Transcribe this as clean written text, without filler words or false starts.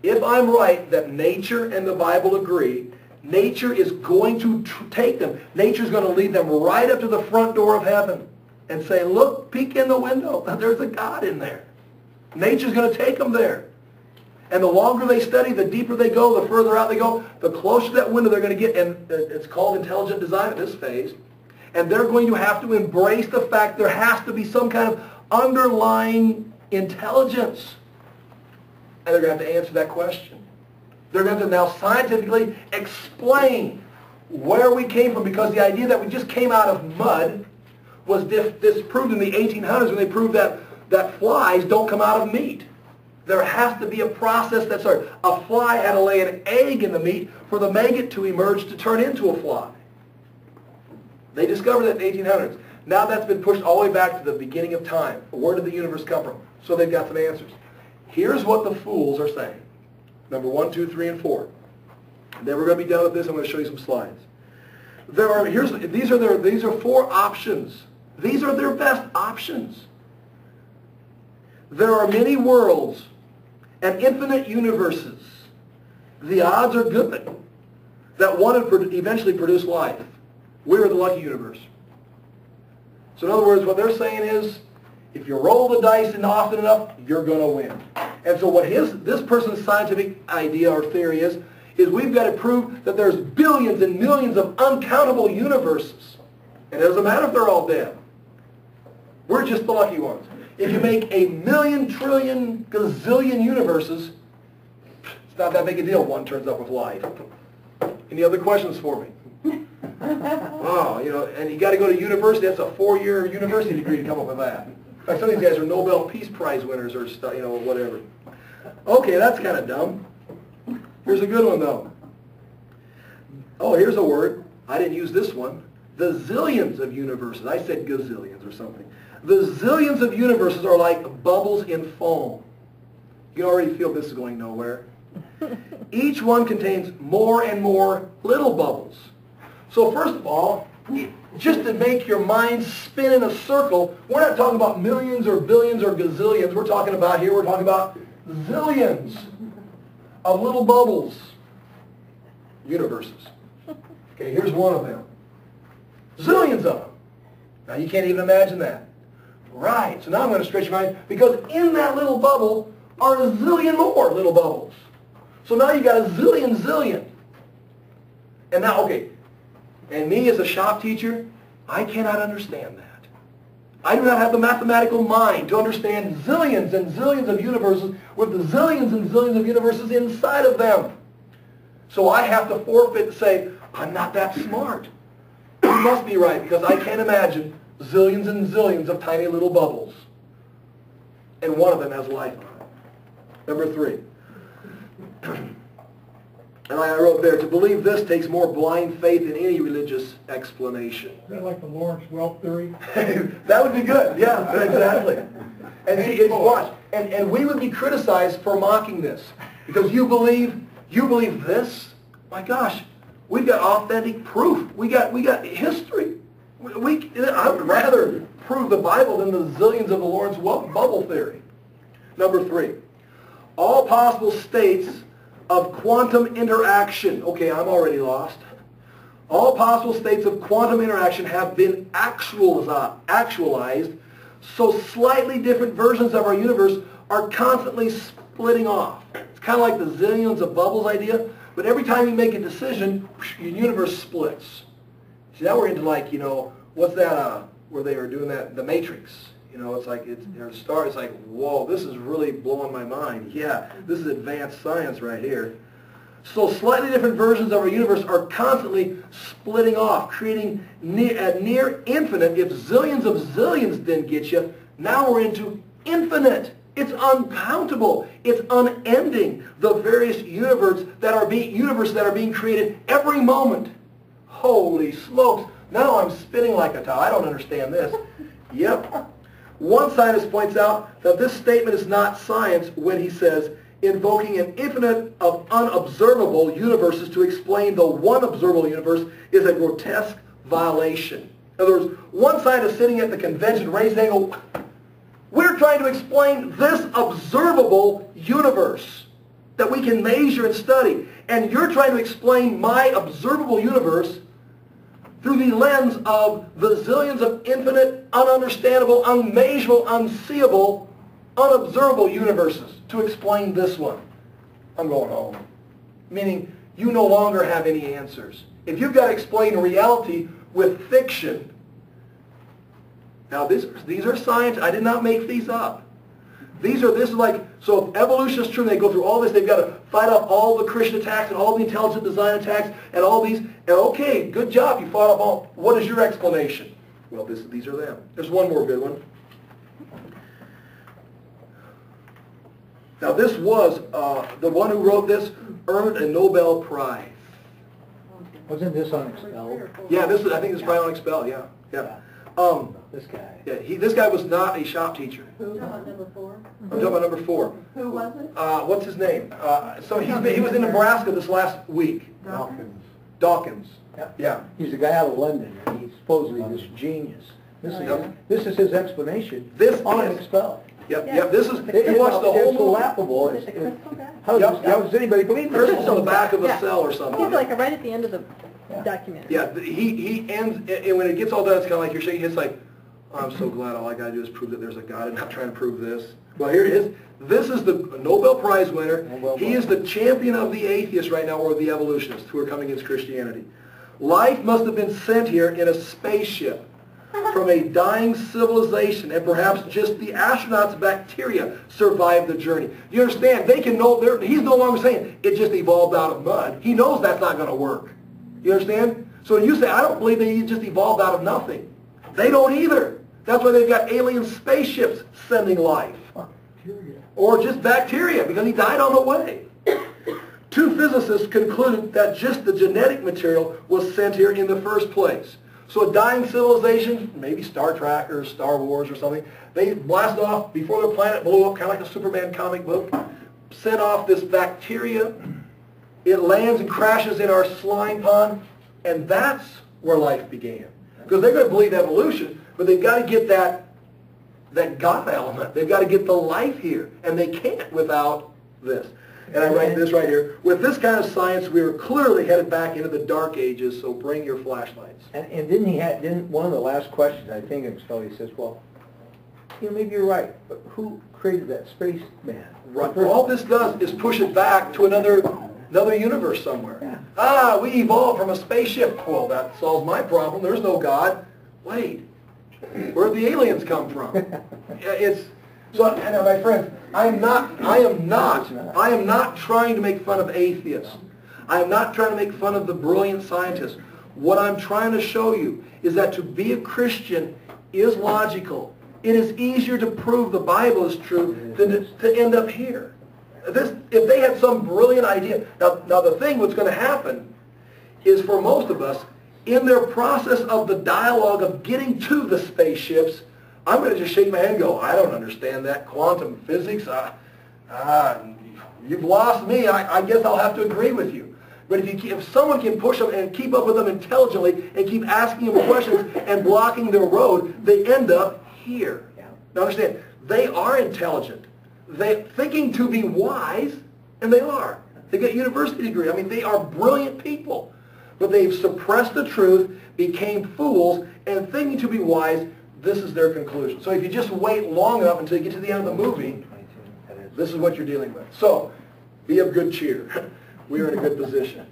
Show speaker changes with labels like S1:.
S1: If I'm right that nature and the Bible agree, nature is going to take them. Nature is going to lead them right up to the front door of heaven and say, look, peek in the window. There's a God in there. Nature's going to take them there. And the longer they study, the deeper they go, the further out they go, the closer to that window they're going to get. And it's called intelligent design at this phase. And they're going to have to embrace the fact there has to be some kind of underlying intelligence. And they're going to have to answer that question. They're going to have to now scientifically explain where we came from, because the idea that we just came out of mud was disproved in the 1800s when they proved that flies don't come out of meat. There has to be a process that started. A fly had to lay an egg in the meat for the maggot to emerge to turn into a fly. They discovered that in the 1800s. Now that's been pushed all the way back to the beginning of time. Where did the universe come from? So they've got some answers. Here's what the fools are saying. Number 1, 2, 3, and 4. And then we're going to be done with this. I'm going to show you some slides. These are 4 options. These are their best options. There are many worlds and infinite universes. The odds are good that one would eventually produce life. We're the lucky universe. So in other words, what they're saying is, if you roll the dice often enough, you're going to win. And so what this person's scientific idea or theory is we've got to prove that there's billions and millions of uncountable universes. And it doesn't matter if they're all dead. We're just the lucky ones. If you make a million, trillion, gazillion universes, it's not that big a deal one turns up with life. Any other questions for me? Oh, and you got to go to university. That's a 4-year university degree to come up with that. In fact, some of these guys are Nobel Peace Prize winners or whatever. Okay, that's kind of dumb. Here's a good one, though. Oh, here's a word. I didn't use this one. The zillions of universes. I said gazillions or something. The zillions of universes are like bubbles in foam. You can already feel this is going nowhere. Each one contains more and more little bubbles. So first of all, just to make your mind spin in a circle, we're not talking about millions or billions or gazillions. We're talking about zillions of little bubbles. Universes. Okay, here's one of them. Zillions of them. Now you can't even imagine that. Right, so now I'm going to stretch your mind, because in that little bubble are a zillion more little bubbles. So now you've got a zillion. And now, okay, and me as a shop teacher, I cannot understand that. I do not have the mathematical mind to understand zillions and zillions of universes with the zillions and zillions of universes inside of them. So I have to forfeit and say, I'm not that smart. You must be right, because I can't imagine zillions and zillions of tiny little bubbles. And one of them has life on it. Number 3. And I wrote there, to believe this takes more blind faith than any religious explanation.
S2: Is that like the Lawrence Welk theory?
S1: That would be good. Yeah, exactly. And see, watch. And we would be criticized for mocking this. Because you believe this? My gosh, we've got authentic proof. We got history. I would rather prove the Bible than the zillions of the Lawrence Welk bubble theory. Number 3. All possible states of quantum interaction. Okay, I'm already lost. All possible states of quantum interaction have been actualized, so slightly different versions of our universe are constantly splitting off. It's kind of like the zillions of bubbles idea, but every time you make a decision, your universe splits. See, now we're into what's that, where they were doing that, the Matrix. It's like, it's like, whoa, this is really blowing my mind. Yeah, this is advanced science right here. So slightly different versions of our universe are constantly splitting off, creating near infinite. If zillions of zillions didn't get you, now we're into infinite. It's uncountable. It's unending. The various universes that are being created every moment. Holy smokes. Now I'm spinning like a top. I don't understand this. Yep. One scientist points out that this statement is not science when he says, invoking an infinite of unobservable universes to explain the one observable universe is a grotesque violation. In other words, one scientist sitting at the convention raised an angle, we're trying to explain this observable universe. that we can measure and study. And you're trying to explain my observable universe through the lens of the zillions of infinite, ununderstandable, unmeasurable, unseeable, unobservable universes to explain this one. I'm going home. Meaning, you no longer have any answers. If you've got to explain reality with fiction, now these are science. I did not make these up. This is like, so if evolution is true, they go through all this, they've got to fight off all the Christian attacks and all the intelligent design attacks and all these, and okay, good job, you fought off all. What is your explanation? Well, these are them. There's one more good one. Now this was, the one who wrote this earned a Nobel Prize.
S2: Wasn't this on Expelled?
S1: Yeah, I think this is probably on Expelled, yeah.
S2: This guy.
S1: Yeah, this guy was not a shop teacher.
S3: Who? Number 4.
S1: I'm talking about number 4.
S3: Who was it?
S1: What's his name? So he was in Nebraska this last week. Dawkins. Yeah.
S2: He's a guy out of London, and he's supposedly this genius. This is his explanation on Expelled.
S1: Yep. This is, he watched the whole
S2: movie.
S1: movie.
S2: Laughable.
S3: Is it the crystal guy?
S2: How does anybody believe this?
S1: Crystal's on the back of a cell or something.
S3: He's like right at the end of the documentary.
S1: Yeah, he ends, and when it gets all done, it's kind of like you're shaking. It's like, oh, I'm so glad all I got to do is prove that there's a God and not trying to prove this. Well, here it is. This is the Nobel Prize winner. He is the champion of the atheists right now, or the evolutionists who are coming against Christianity. Life must have been sent here in a spaceship from a dying civilization, and perhaps just the astronauts' bacteria survived the journey. You understand? They can know, he's no longer saying it just evolved out of mud. He knows that's not going to work. You understand? So when you say, I don't believe they just evolved out of nothing, they don't either. That's why they've got alien spaceships sending life. Or just bacteria, because he died on the way. 2 physicists concluded that just the genetic material was sent here in the first place. So a dying civilization, maybe Star Trek or Star Wars or something, they blast off before their planet blew up, kind of like a Superman comic book, sent off this bacteria. It lands and crashes in our slime pond, and that's where life began. Because they're going to believe evolution, but they've got to get that God element. They've got to get the life here, and they can't without this. And I write this right here. With this kind of science, we are clearly headed back into the dark ages, so bring your flashlights.
S2: And didn't one of the last questions, I think, he says, well, maybe you're right, but who created that spaceman?
S1: Right. All this does is push it back to another universe somewhere. Yeah. We evolved from a spaceship. Well, that solves my problem. There's no God. Wait, where'd the aliens come from? So, and my friends, I am not trying to make fun of atheists. I am not trying to make fun of the brilliant scientists. What I'm trying to show you is that to be a Christian is logical. It is easier to prove the Bible is true than to end up here. If they had some brilliant idea. Now the thing what's going to happen is for most of us, in their process of the dialogue of getting to the spaceships, I'm going to just shake my head and go, I don't understand that quantum physics. You've lost me. I guess I'll have to agree with you. But if someone can push them and keep up with them intelligently and keep asking them questions and blocking their road, they end up here. Now understand, they are intelligent. They're thinking to be wise, and they are. They get a university degree. I mean, they are brilliant people. But they've suppressed the truth, became fools, and thinking to be wise, this is their conclusion. So if you just wait long enough until you get to the end of the movie, this is what you're dealing with. So, be of good cheer. We are in a good position.